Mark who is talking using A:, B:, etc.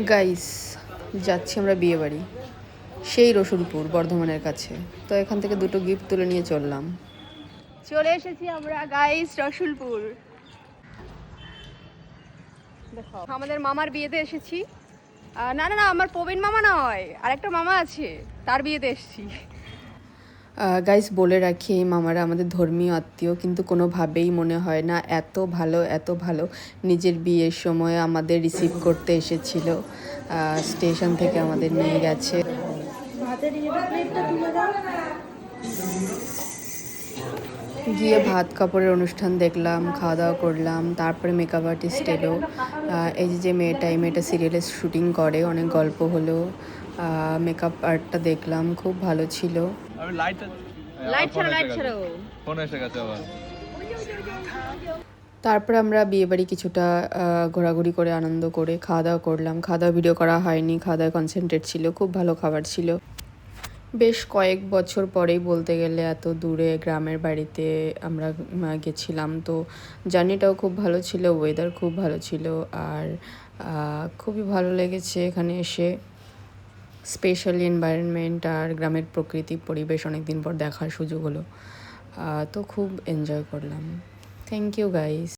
A: Guys, যাচ্ছি আমরা বিয়ে বাড়ি, সেই রসুলপুর বর্ধমানের কাছে। তো এখান থেকে দুটো গিফট তুলে নিয়ে চললাম। চলে এসেছি আমরা গাইস রসুলপুর। দেখো আমাদের মামার বিয়েতে এসেছি। না না না, আমার প্রবীণ মামা নয়, আরেকটা মামা আছে, তার বিয়েতে এসেছি। গাইস বলে রাখি, এই মামারা আমাদের ধর্মীয় আত্মীয়, কিন্তু কোনোভাবেই মনে হয় না এত ভালো। নিজের বিয়ের সময় আমাদের রিসিভ করতে এসেছিল, স্টেশন থেকে আমাদের নিয়ে গেছে। গিয়ে ভাত কাপড়ের অনুষ্ঠান দেখলাম, খাওয়া দাওয়া করলাম, তারপরে মেকআপ আর্টিস্ট এলো। এই যে মেয়েটা, এই মেয়েটা সিরিয়ালে শ্যুটিং করে, অনেক গল্প হলো। মেকআপ আর্টটা দেখলাম, খুব ভালো ছিল। তারপর আমরা বিয়েবাড়ি কিছুটা ঘোরাঘুরি করে আনন্দ করে খাওয়া দাওয়া করলাম। খাওয়া দাওয়া ভিডিও করা হয়নি, খাওয়া দাওয়া কনসেন্ট্রেট ছিল, খুব ভালো খাবার ছিল। বেশ কয়েক বছর পরেই বলতে গেলে এত দূরে গ্রামের বাড়িতে আমরা গেছিলাম। তো জার্নিটাও খুব ভালো ছিল, ওয়েদার খুব ভালো ছিল, আর খুবই ভালো লেগেছে এখানে এসে। স্পেশালি এনভায়রনমেন্ট আর গ্রামের প্রকৃতি পরিবেশ অনেক দিন পর দেখার সুযোগ হলো। তো খুব এনজয় করলাম। Thank you guys.